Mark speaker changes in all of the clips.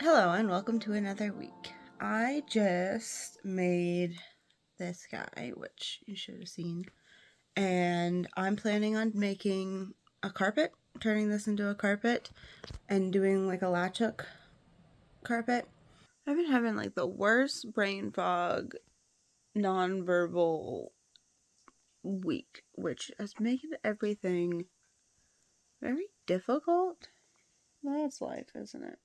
Speaker 1: Hello and welcome to another week. I just made this guy, which you should have seen, and I'm planning on making a carpet, turning this into a carpet, and doing like a latch hook carpet. I've been having like the worst brain fog, nonverbal week, which has made everything very difficult. That's life, isn't it?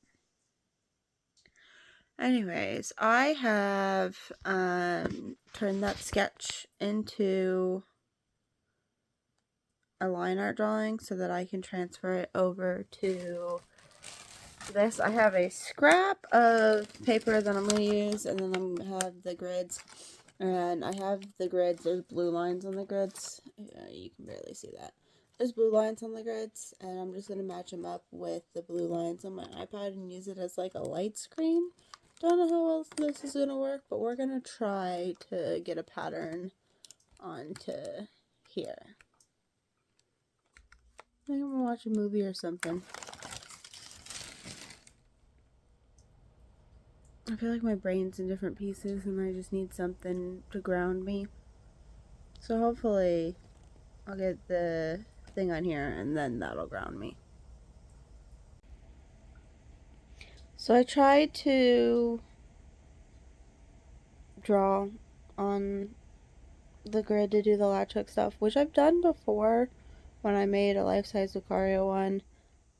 Speaker 1: Anyways, I have turned that sketch into a line art drawing so that I can transfer it over to this. I have a scrap of paper that I'm going to use, and then I'm going to have the grids. And I have the grids. There's blue lines on the grids. You can barely see that. There's blue lines on the grids, and I'm just going to match them up with the blue lines on my iPad and use it as like a light screen. Don't know how else this is going to work, but we're going to try to get a pattern onto here. I think I'm going to watch a movie or something. I feel like my brain's in different pieces and I just need something to ground me. So hopefully I'll get the thing on here and then that'll ground me. So I tried to draw on the grid to do the latch hook stuff, which I've done before when I made a life-size Lucario one,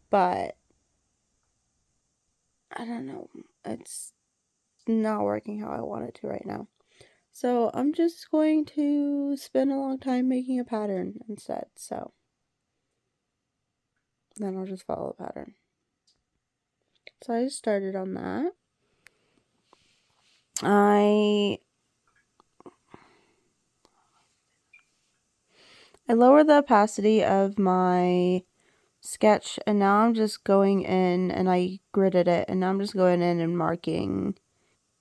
Speaker 1: but I don't know, it's not working how I want it to right now. So I'm just going to spend a long time making a pattern instead, so then I'll just follow the pattern. So I just started on that. I lowered the opacity of my sketch, and now I'm just going in, and I gridded it, and now I'm just going in and marking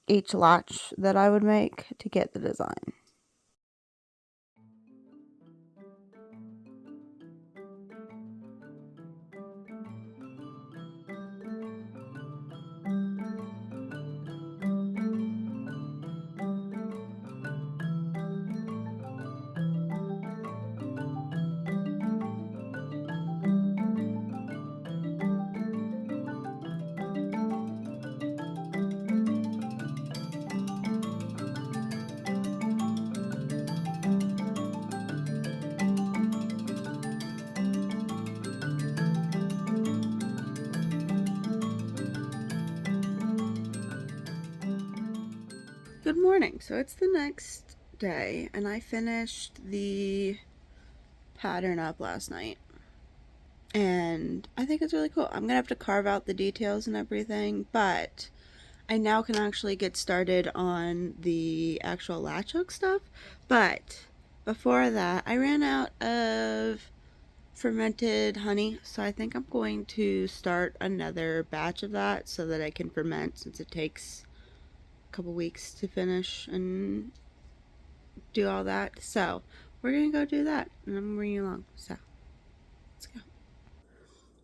Speaker 1: each latch that I would make to get the design. Good morning. So it's the next day, and I finished the pattern up last night. And I think it's really cool. I'm going to have to carve out the details and everything, but I now can actually get started on the actual latch hook stuff. But before that, I ran out of fermented honey, so I think I'm going to start another batch of that so that I can ferment, since it takes a couple weeks to finish and do all that. So we're gonna go do that, and I'm gonna bring you along. So let's go.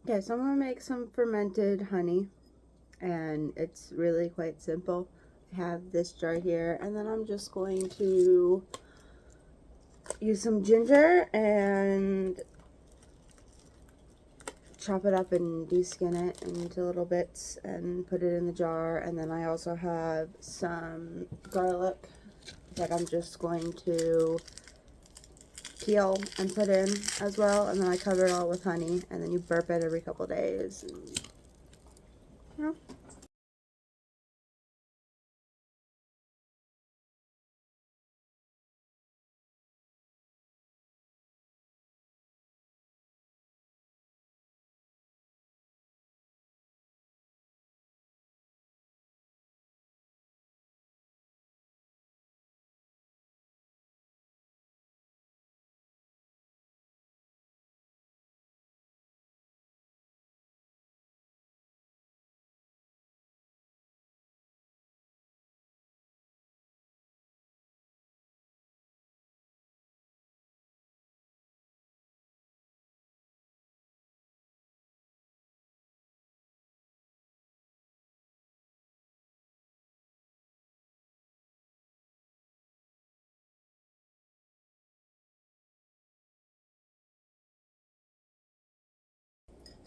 Speaker 1: Okay, so I'm gonna make some fermented honey, and it's really quite simple. I have this jar here, and then I'm just going to use some ginger and chop it up and deskin it into little bits and put it in the jar. And then I also have some garlic that I'm just going to peel and put in as well, and then I cover it all with honey, and then you burp it every couple days, and you know,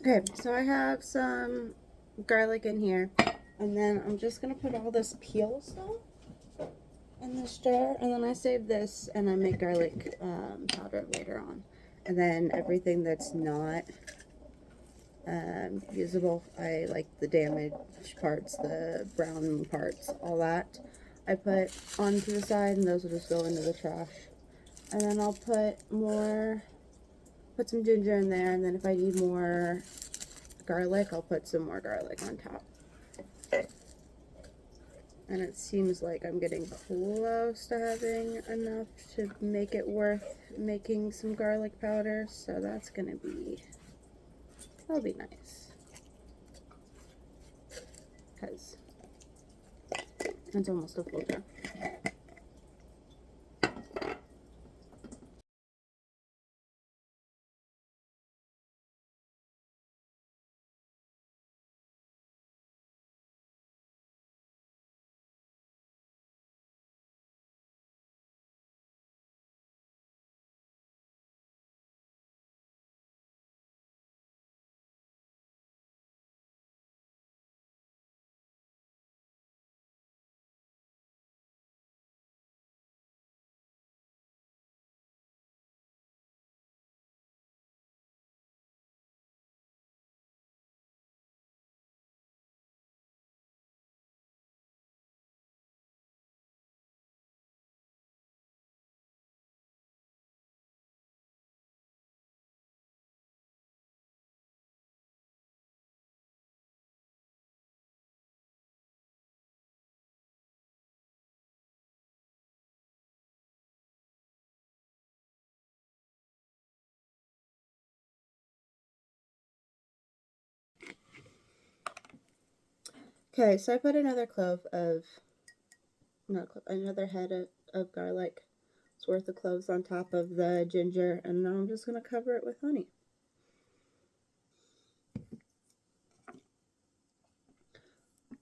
Speaker 1: Okay, so I have some garlic in here, and then I'm just gonna put all this peel stuff in this jar, and then I save this and I make garlic powder later on. And then everything that's not usable, I like the damaged parts, the brown parts, all that, I put onto the side, and those will just go into the trash. And then I'll put some ginger in there, and then if I need more garlic, I'll put some more garlic on top. And it seems like I'm getting close to having enough to make it worth making some garlic powder, so that'll be nice. Because it's almost a full jar. Okay, so I put another another head of garlic. It's worth of cloves on top of the ginger, and now I'm just going to cover it with honey.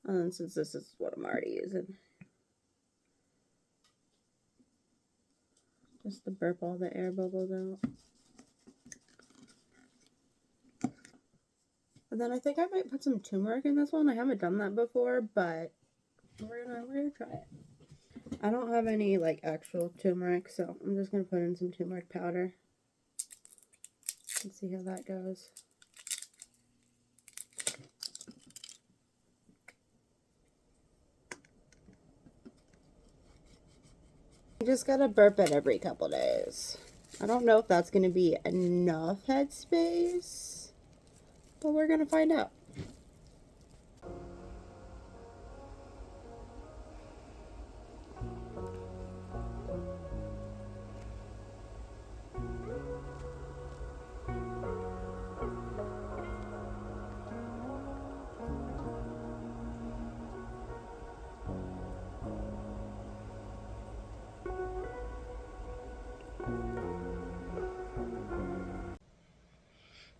Speaker 1: And since this is what I'm already using, just to burp all the air bubbles out. And then I think I might put some turmeric in this one. I haven't done that before, but we're gonna try it. I don't have any like actual turmeric, so I'm just gonna put in some turmeric powder and see how that goes. You just gotta burp it every couple days. I don't know if that's gonna be enough headspace, but we're gonna find out.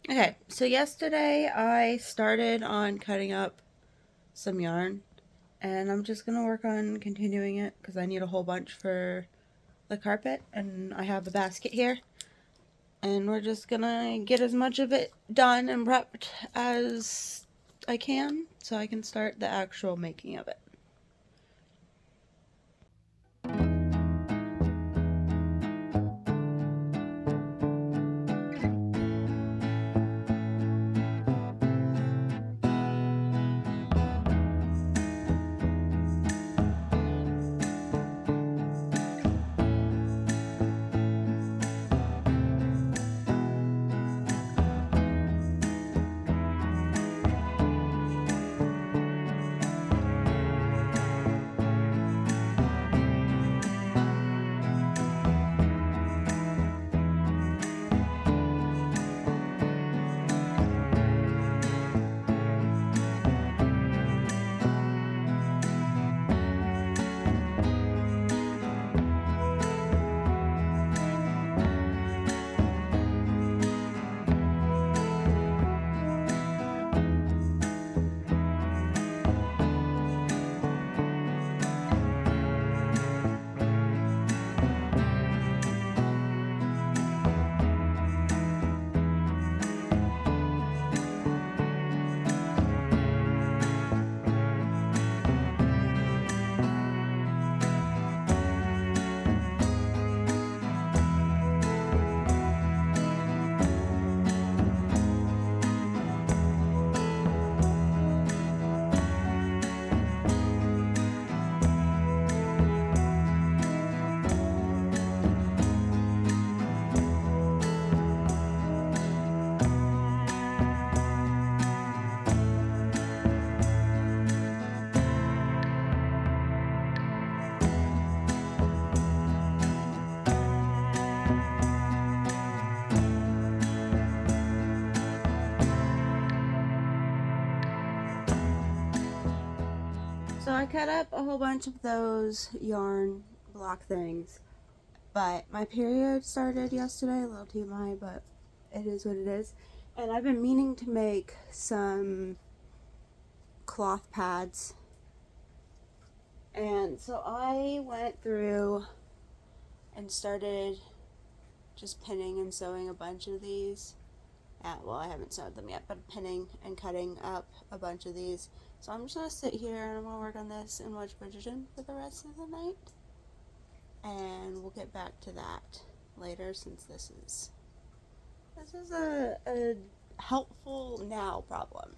Speaker 1: Okay, so yesterday I started on cutting up some yarn, and I'm just gonna work on continuing it because I need a whole bunch for the carpet, and I have a basket here, and we're just gonna get as much of it done and prepped as I can so I can start the actual making of it. cut up a whole bunch of those yarn block things, but my period started yesterday, a little TMI, but it is what it is. And I've been meaning to make some cloth pads. And so I went through and started just pinning and sewing a bunch of these. Well, I haven't sewed them yet, but pinning and cutting up a bunch of these. So I'm just going to sit here and I'm going to work on this and watch Bridgerton for the rest of the night. And we'll get back to that later, since this is a helpful now problem.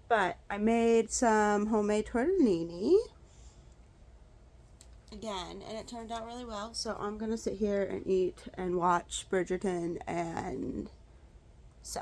Speaker 1: But I made some homemade tortellini again, and it turned out really well. So I'm gonna sit here and eat and watch Bridgerton and sew.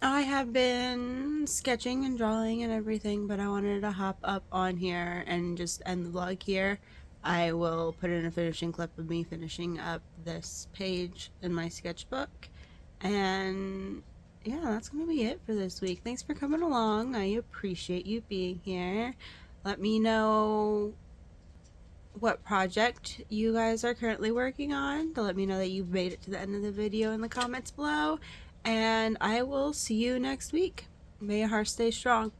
Speaker 1: I have been sketching and drawing and everything, but I wanted to hop up on here and just end the vlog here I will put in a finishing clip of me finishing up this page in my sketchbook. And yeah, that's going to be it for this week. Thanks for coming along. I appreciate you being here. Let me know what project you guys are currently working on to let me know that you've made it to the end of the video in the comments below. And I will see you next week. May your heart stay strong.